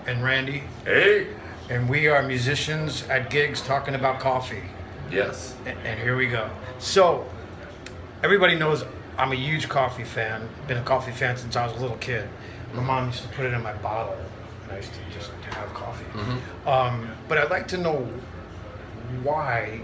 and Randy, Hey. and we are musicians at gigs talking about coffee. Yes. And here we go. So, everybody knows I'm a huge coffee fan. Been a coffee fan since I was a little kid. My mom used to put it in my bottle, and I used to just have coffee. But I'd like to know why.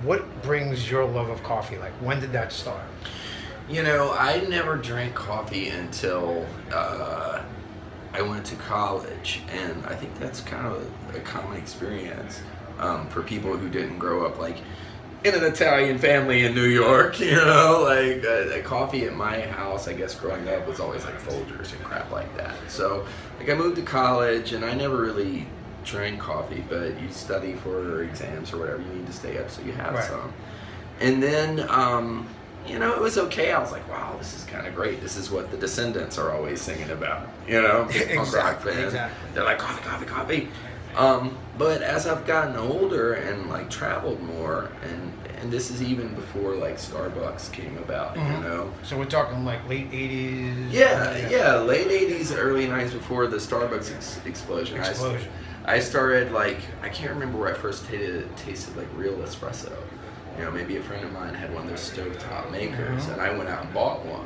What brings your love of coffee? Like, when did that start? You know, I never drank coffee until I went to college, and I think that's kind of a common experience for people who didn't grow up like in an Italian family in New York. You know, like coffee at my house, I guess growing up was always like Folgers and crap like that. So, like I moved to college, and I never really drank coffee, but you study for exams or whatever, you need to stay up, so you have some. And then, you know, it was okay. I was like, wow, this is kind of great. This is what the Descendants are always singing about, you know? Exactly. They're like, coffee, coffee, coffee. But as I've gotten older and like traveled more, and this is even before like Starbucks came about, you know? So we're talking like late 80s? Yeah, late 80s, early 90s, before the Starbucks explosion. I started like, I can't remember where I first tasted like real espresso. You know, maybe a friend of mine had one of those stovetop makers, and I went out and bought one.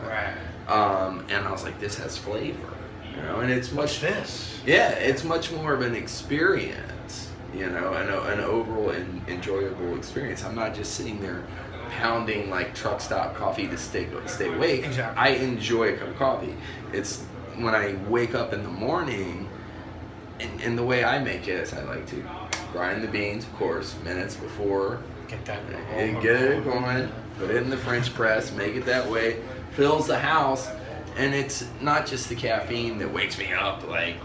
And I was like, this has flavor, you know, and it's much. What's this? Yeah, it's much more of an experience, you know, an overall enjoyable experience. I'm not just sitting there pounding like truck stop coffee to stay awake. Exactly. I enjoy a cup of coffee. It's when I wake up in the morning. And the way I make it is I like to grind the beans, of course, minutes before. Get it going, put it in the French press, make it that way, fills the house, and it's not just the caffeine that wakes me up, like,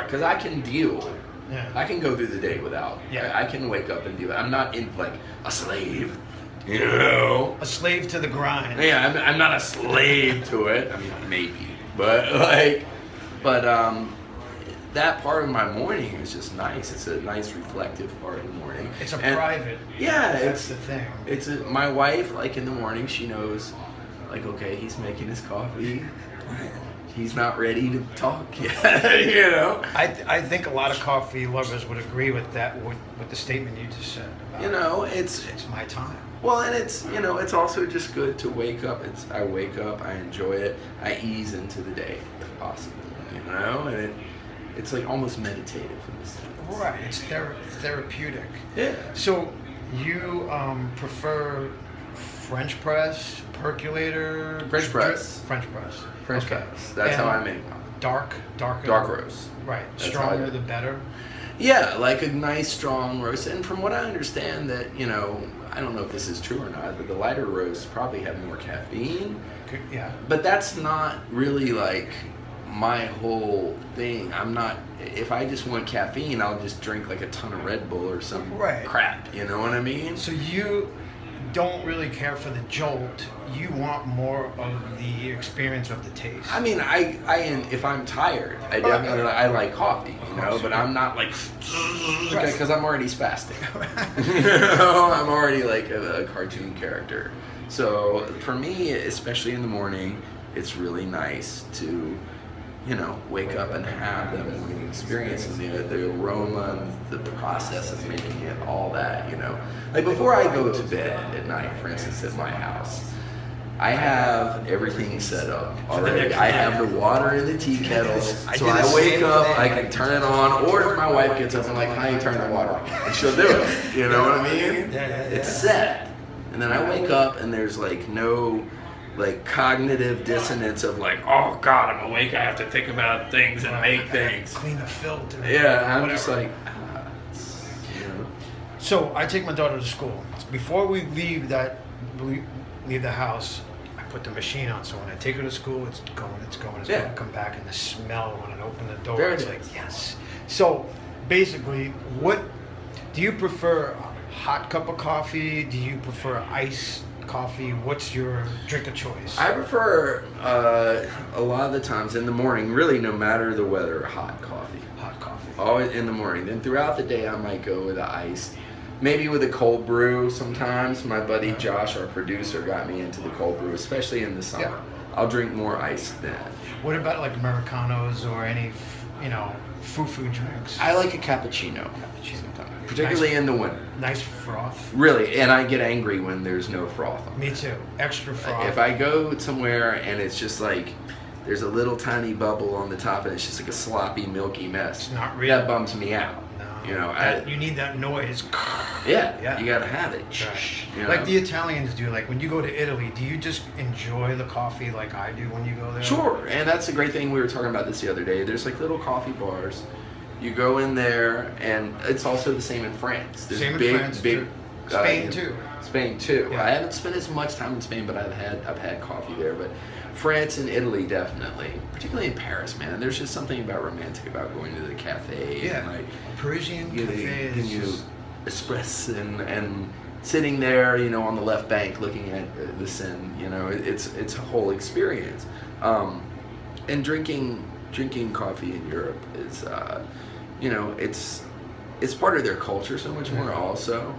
because I can deal. Yeah. I can go through the day without. Yeah. I can wake up and deal. I'm not in like a slave, you know. A slave to the grind. Yeah, I'm not a slave to it. I mean, maybe, but that part of my morning is just nice. It's a nice reflective part of the morning. It's private. Yeah, that's the thing. My wife, like in the morning, she knows, like, okay, he's making his coffee. He's not ready to talk yet, you know. I think a lot of coffee lovers would agree with that, with the statement you just said. About, you know, it's my time. Well, and it's, you know, it's also just good to wake up. I wake up, I enjoy it, I ease into the day if possible, you know, and it's like almost meditative in this sense. Right, it's therapeutic. Yeah. So you prefer French press, percolator? French press. French press. French press. That's how I make mine. Dark roast. Right. That's Stronger the better. Yeah, like a nice strong roast. And from what I understand that, you know, I don't know if this is true or not, but the lighter roasts probably have more caffeine. Yeah. But that's not really like my whole thing. If I just want caffeine, I'll just drink like a ton of Red Bull or some crap, you know what I mean? So you don't really care for the jolt, you want more of the experience of the taste. I mean, if I'm tired, I definitely I like coffee, you know, but I'm not like, because I'm already spastic. You know, I'm already like a cartoon character. So for me, especially in the morning, it's really nice to, you know, wake up and have that morning experience and the aroma, the process of making it, all that, you know. Like before I go to bed at night, for instance, at my house, I have everything set up already. I have the water in the tea kettle, so I wake up, I can turn it on, or if my wife gets up, I'm like, how do you turn the water on? And she'll do it, you know what I mean? It's set. And then I wake up and there's like no like cognitive dissonance of like, oh God, I'm awake, I have to think about things and make things. Clean the filter. Yeah, I'm just like, you know. So I take my daughter to school. Before we leave the house, I put the machine on. So when I take her to school, it's going to come back, and the smell when I open the door, it's like, yes. So basically, what do you prefer? A hot cup of coffee? Do you prefer iced coffee? What's your drink of choice? I prefer a lot of the times in the morning, really no matter the weather, hot coffee. Hot coffee. Always in the morning. Then throughout the day I might go with an iced, maybe with a cold brew sometimes. My buddy Josh, our producer, got me into the cold brew, especially in the summer. I'll drink more ice then. What about like Americanos or any foo drinks. I like a cappuccino. Particularly in the winter. Nice froth. Really, and I get angry when there's no froth on Me it. too. Extra froth. If I go somewhere and it's just like there's a little tiny bubble on the top and it's just like a sloppy, milky mess, it's not real. that bums me out. No, you need that noise. Yeah, you gotta have it. Right. Like the Italians do. Like when you go to Italy, do you just enjoy the coffee like I do when you go there? Sure, and that's a great thing. We were talking about this the other day. There's like little coffee bars. You go in there, and it's also the same in France. There's same big, in France big, too. Spain too. Spain too. Yeah. I haven't spent as much time in Spain, but I've had coffee there. But France and Italy definitely, particularly in Paris, man. There's just something about romantic about going to the cafe. Yeah, and like Parisian cafe giving you espresso and sitting there, on the left bank looking at the Seine. It's a whole experience. And drinking coffee in Europe is, it's part of their culture so much more also,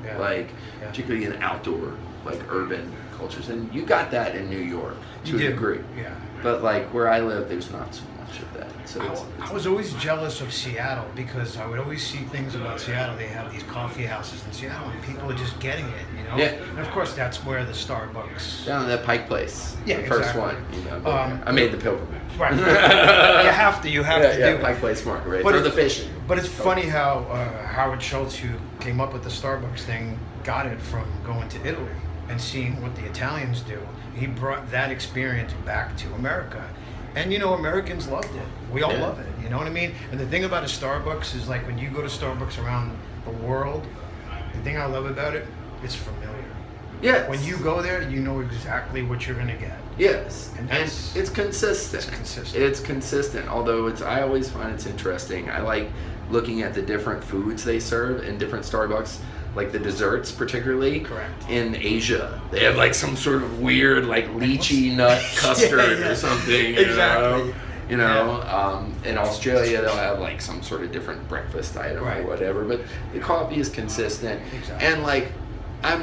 particularly in outdoor, like urban cultures. And you got that in New York to a degree. Yeah. But like where I live, there's not so much of that. So I was always jealous of Seattle because I would always see things about Seattle. They have these coffee houses in Seattle and people are just getting it, Yeah. And of course that's where the Starbucks. Down in that Pike Place. Yeah, the first exactly. one. I made the pilgrimage. Right. You have to do it. Pike Place Market, right? But For the fishing. But it's funny how Howard Schultz, who came up with the Starbucks thing, got it from going to Italy and seeing what the Italians do. He brought that experience back to America. And Americans loved it. We all love it. You know what I mean? And the thing about a Starbucks is like when you go to Starbucks around the world, the thing I love about it, it's familiar. Yes. When you go there, you know exactly what you're going to get. Yes. And it's consistent. It's consistent. Although I always find it's interesting. I like looking at the different foods they serve in different Starbucks. Like the desserts, particularly. Correct. In Asia, they have like some sort of weird, like lychee nut custard or something. Exactly. In Australia, they'll have like some sort of different breakfast item or whatever. But the coffee is consistent. Exactly. And like, I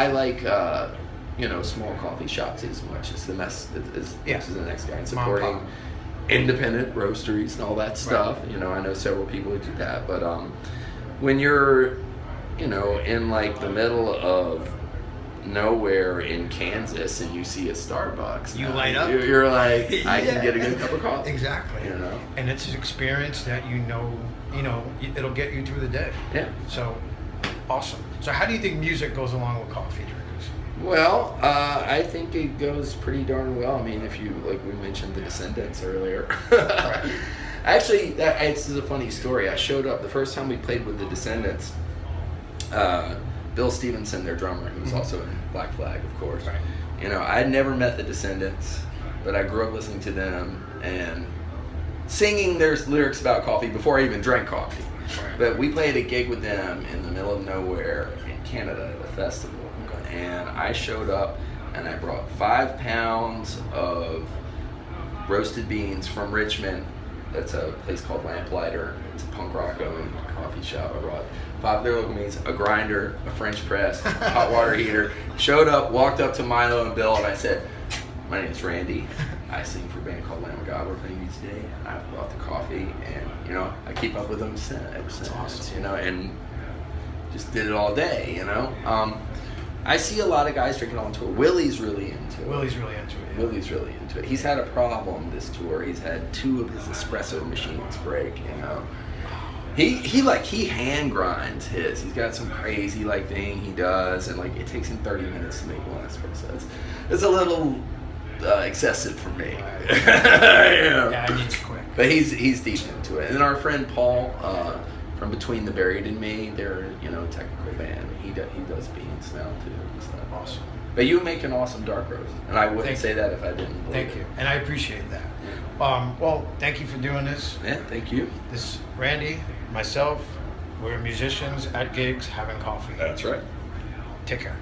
like, small coffee shops as much as the next guy. And supporting independent roasteries and all that stuff. Right. I know several people who do that. But when you're in like the middle of nowhere in Kansas and you see a Starbucks, you light up. You're like, I can get a good cup of coffee. Exactly. And it's an experience that it'll get you through the day. Yeah. So awesome. So how do you think music goes along with coffee drinkers? Well, I think it goes pretty darn well. I mean, if you, like we mentioned the Descendants earlier. Right. Actually, this is a funny story. I showed up the first time we played with the Descendants. Bill Stevenson, their drummer, who's also in Black Flag, of course. Right. I'd never met the Descendants, but I grew up listening to them and singing their lyrics about coffee before I even drank coffee. Right. But we played a gig with them in the middle of nowhere in Canada at a festival. And I showed up and I brought 5 pounds of roasted beans from Richmond. That's a place called Lamplighter. It's a punk rock owned coffee shop. I brought 5 of their local beans, a grinder, a French press, hot water heater. Showed up, walked up to Milo and Bill, and I said, "My name's Randy. I sing for a band called Lamb of God. We're playing you today. And I brought the coffee, and I keep up with them ever since. Awesome. And just did it all day. I see a lot of guys drinking on tour. Willie's really into it. Willie's really into it. Yeah. Willie's really into it. He's had a problem this tour. He's had 2 of his espresso machines break. He hand grinds his. He's got some crazy thing he does, and it takes him 30 minutes to make 1 espresso. It's a little excessive for me. Yeah, I need it quick. But he's deep into it. And then our friend Paul from Between the Buried and Me, they're a technical band. He does beans now too. So. Awesome. But you make an awesome dark roast, and I wouldn't say that if I didn't. Thank you, and I appreciate that. Well, thank you for doing this. Yeah, thank you. This is Randy, myself. We're musicians at gigs having coffee. That's right. Take care.